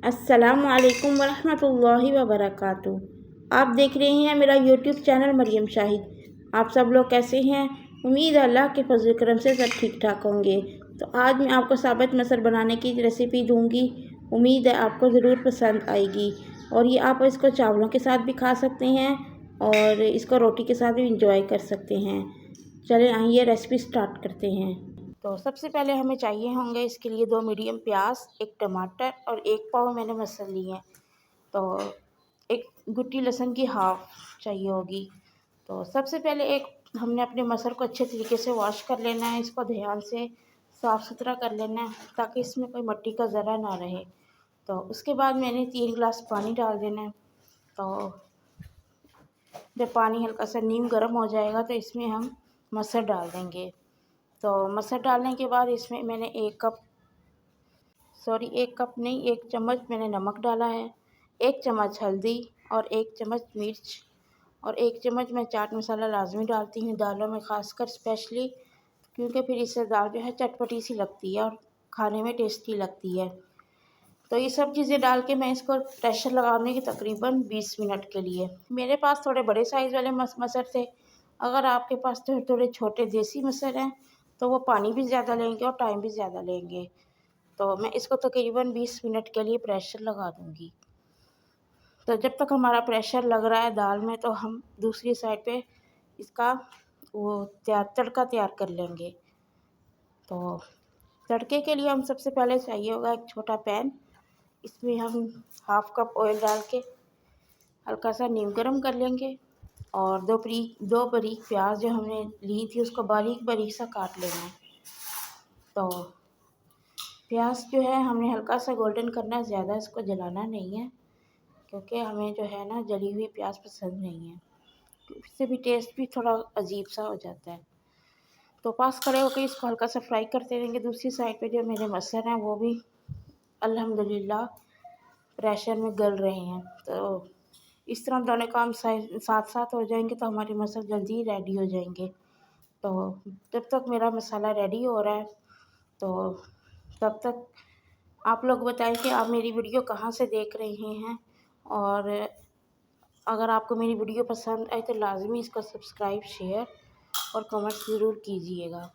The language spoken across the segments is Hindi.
अस्सलामुअलैकुम वरहमतुल्लाहि वबरकातुहू। आप देख रहे हैं मेरा यूट्यूब चैनल मरियम शाहिद। आप सब लोग कैसे हैं? उम्मीद है अल्लाह के फजल करम से सब ठीक ठाक होंगे। तो आज मैं आपको साबित मसर बनाने की रेसिपी दूंगी। उम्मीद है आपको ज़रूर पसंद आएगी। और ये आप इसको चावलों के साथ भी खा सकते हैं और इसको रोटी के साथ भी इंजॉय कर सकते हैं। चलें आइए रेसिपी स्टार्ट करते हैं। तो सबसे पहले हमें चाहिए होंगे इसके लिए 2 मीडियम प्याज, 1 टमाटर और 1 पाव मैंने मसल लिए हैं। तो 1 गुट्टी लहसुन की हाफ चाहिए होगी। तो सबसे पहले हमने अपने मसल को अच्छे तरीके से वॉश कर लेना है। इसको ध्यान से साफ़ सुथरा कर लेना है ताकि इसमें कोई मिट्टी का ज़रा ना रहे। तो उसके बाद मैंने 3 गिलास पानी डाल देना है। तो जब पानी हल्का सा नीम गर्म हो जाएगा तो इसमें हम मसर डाल देंगे। तो मसर डालने के बाद इसमें मैंने 1 कप नहीं, 1 चम्मच मैंने नमक डाला है, 1 चम्मच हल्दी और 1 चम्मच मिर्च और 1 चम्मच मैं चाट मसाला लाजमी डालती हूँ दालों में, ख़ासकर स्पेशली क्योंकि फिर इससे दाल जो है चटपटी सी लगती है और खाने में टेस्टी लगती है। तो ये सब चीज़ें डाल के मैं इसको प्रेशर लगाने की तकरीबन 20 मिनट के लिए। मेरे पास थोड़े बड़े साइज़ वाले मसर थे। अगर आपके पास थोड़े छोटे देसी मसर हैं तो वो पानी भी ज़्यादा लेंगे और टाइम भी ज़्यादा लेंगे। तो मैं इसको तकरीबन 20 मिनट के लिए प्रेशर लगा दूँगी। तो जब तक हमारा प्रेशर लग रहा है दाल में तो हम दूसरी साइड पे इसका तड़का तैयार कर लेंगे। तो तड़के के लिए हम सबसे पहले चाहिए होगा एक छोटा पैन। इसमें हम हाफ कप ऑयल डाल के हल्का सा नीम गर्म कर लेंगे और दो बारीक प्याज जो हमने ली थी उसको बारीक बारीक सा काट लेना है। तो प्याज जो है हमने हल्का सा गोल्डन करना है, ज़्यादा इसको जलाना नहीं है क्योंकि हमें जो है ना जली हुई प्याज पसंद नहीं है, इससे भी टेस्ट भी थोड़ा अजीब सा हो जाता है। तो पास खड़े होकर इसको हल्का सा फ्राई करते रहेंगे। दूसरी साइड पे जो मेरे मसर हैं वो भी अल्हम्दुलिल्लाह प्रेशर में गल रहे हैं। तो इस तरह दोनों काम साथ साथ हो जाएंगे तो हमारे मसर जल्दी रेडी हो जाएंगे। तो जब तक मेरा मसाला रेडी हो रहा है तो तब तक आप लोग बताएं कि आप मेरी वीडियो कहाँ से देख रहे हैं। और अगर आपको मेरी वीडियो पसंद आए तो लाजमी इसको सब्सक्राइब, शेयर और कमेंट ज़रूर कीजिएगा।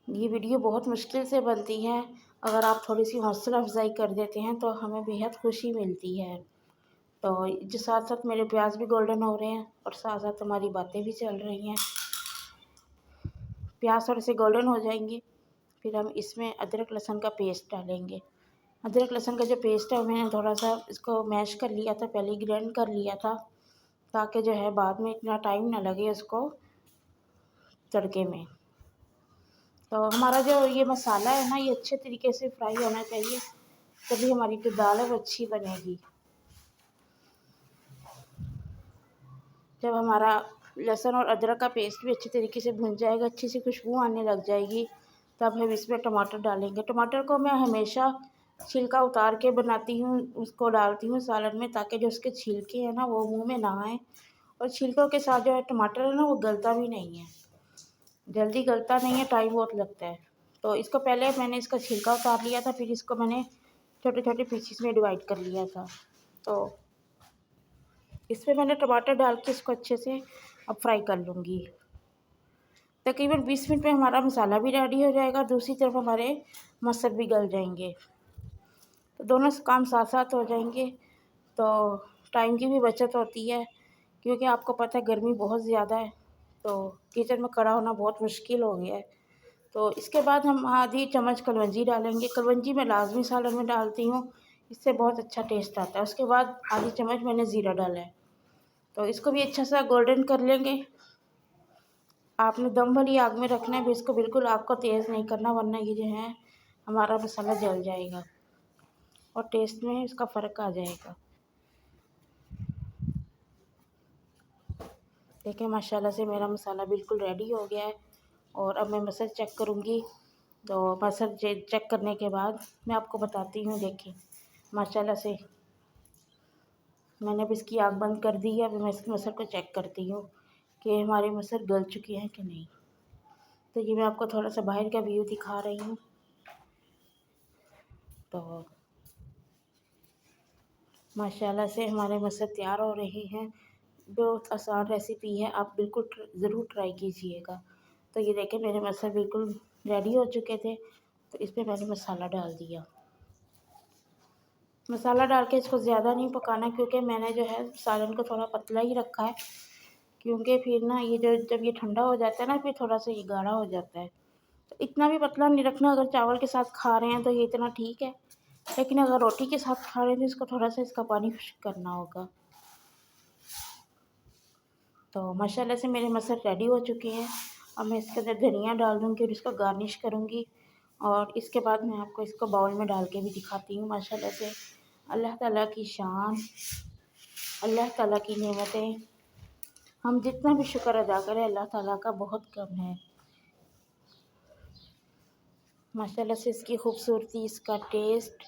ये वीडियो बहुत मुश्किल से बनती है, अगर आप थोड़ी सी हौसला अफजाई कर देते हैं तो हमें बेहद खुशी मिलती है। तो जो साथ साथ मेरे प्याज भी गोल्डन हो रहे हैं और साथ साथ हमारी बातें भी चल रही हैं। प्याज थोड़े से गोल्डन हो जाएंगे फिर हम इसमें अदरक लहसुन का पेस्ट डालेंगे। अदरक लहसुन का जो पेस्ट है मैंने थोड़ा सा इसको मैश कर लिया था, पहले ग्राइंड कर लिया था ताकि जो है बाद में इतना टाइम ना लगे उसको तड़के में। तो हमारा जो ये मसाला है ना ये अच्छे तरीके से फ्राई होना चाहिए, तभी हमारी जो दाल है वो अच्छी बनेगी। जब हमारा लहसुन और अदरक का पेस्ट भी अच्छे तरीके से भुन जाएगा, अच्छी सी खुशबू आने लग जाएगी, तब हम इसमें टमाटर डालेंगे। टमाटर को मैं हमेशा छिलका उतार के बनाती हूँ, उसको डालती हूँ सालन में ताकि जो उसके छिलके हैं ना वो मुंह में ना आए। और छिलकों के साथ जो है टमाटर है ना वो गलता भी नहीं है, जल्दी गलता नहीं है, टाइम बहुत लगता है। तो इसको पहले मैंने इसका छिलका उतार लिया था, फिर इसको मैंने छोटे छोटे पीसेस में डिवाइड कर लिया था। तो इसमें मैंने टमाटर डाल के इसको अच्छे से अब फ्राई कर लूँगी। तकरीबन 20 मिनट में हमारा मसाला भी रेडी हो जाएगा, दूसरी तरफ हमारे मसर भी गल जाएंगे। तो दोनों काम साथ साथ हो जाएंगे तो टाइम की भी बचत होती है क्योंकि आपको पता है गर्मी बहुत ज़्यादा है तो किचन में खड़ा होना बहुत मुश्किल हो गया है। तो इसके बाद हम आधी चम्मच कलवंजी डालेंगे। कलवंजी मैं लाजमी सालन में डालती हूँ, इससे बहुत अच्छा टेस्ट आता है। उसके बाद आधी चम्मच मैंने ज़ीरा डाला है। तो इसको भी अच्छा सा गोल्डन कर लेंगे। आपने दम वाली आग में रखना है, भी इसको बिल्कुल आग को तेज़ नहीं करना वरना ये जो है हमारा मसाला जल जाएगा और टेस्ट में इसका फ़र्क आ जाएगा। देखिए माशाल्लाह से मेरा मसाला बिल्कुल रेडी हो गया है और अब मैं मसर चेक करूँगी। तो मसर चेक करने के बाद मैं आपको बताती हूँ। देखिए माशाल्लाह से मैंने अब इसकी आग बंद कर दी है। अब मैं इस मसर को चेक करती हूँ कि हमारे मसर गल चुके हैं कि नहीं। तो ये मैं आपको थोड़ा सा बाहर का व्यू दिखा रही हूँ। तो माशाल्लाह से हमारे मसर तैयार हो रही हैं। बहुत आसान रेसिपी है, आप बिल्कुल ज़रूर ट्राई कीजिएगा। तो ये देखें मेरे मसर बिल्कुल रेडी हो चुके थे। तो इस पर मैंने मसाला डाल दिया। मसाला डाल के इसको ज़्यादा नहीं पकाना, क्योंकि मैंने जो है सालन को थोड़ा पतला ही रखा है, क्योंकि फिर ना ये जो जब ये ठंडा हो जाता है ना, फिर थोड़ा सा ये गाढ़ा हो जाता है। तो इतना भी पतला नहीं रखना, अगर चावल के साथ खा रहे हैं तो ये इतना ठीक है, लेकिन अगर रोटी के साथ खा रहे हैं तो इसको थोड़ा सा इसका पानी खुश्क करना होगा। तो माशाल्लाह से मेरे मसर रेडी हो चुके हैं। अब मैं इसके अंदर धनिया डाल दूँगी और इसको गार्निश करूँगी, और इसके बाद मैं आपको इसको बाउल में डाल के भी दिखाती हूँ। माशाल्लाह से अल्लाह ताला की शान, अल्लाह ताला की नेमतें, हम जितना भी शुक्र अदा करें अल्लाह ताला का बहुत कम है। माशाल्लाह से इसकी खूबसूरती, इसका टेस्ट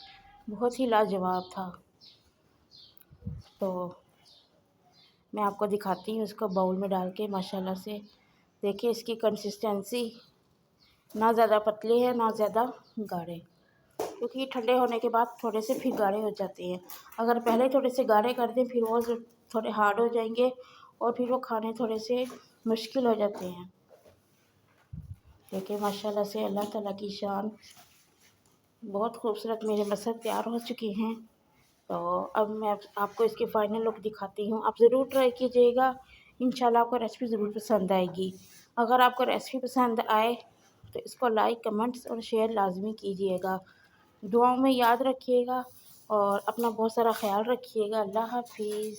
बहुत ही लाजवाब था। तो मैं आपको दिखाती हूँ इसको बाउल में डाल के। माशाल्लाह से देखिए इसकी कंसिस्टेंसी, ना ज़्यादा पतले हैं ना ज़्यादा गाढ़े, क्योंकि ठंडे होने के बाद थोड़े से फिर गाढ़े हो जाते हैं। अगर पहले थोड़े से गाढ़े कर दें फिर वो थोड़े हार्ड हो जाएंगे, और फिर वो खाने थोड़े से मुश्किल हो जाते हैं। देखिए माशाल्लाह से अल्लाह ताला की शान, बहुत खूबसूरत मेरे मसर तैयार हो चुके हैं। तो अब मैं आपको इसकी फ़ाइनल लुक दिखाती हूँ। आप ज़रूर ट्राई कीजिएगा, इंशाल्लाह आपको रेसिपी ज़रूर पसंद आएगी। अगर आपको रेसिपी पसंद आए तो इसको लाइक, कमेंट्स और शेयर लाजमी कीजिएगा। दुआओं में याद रखिएगा और अपना बहुत सारा ख्याल रखिएगा। अल्लाह हाफिज़।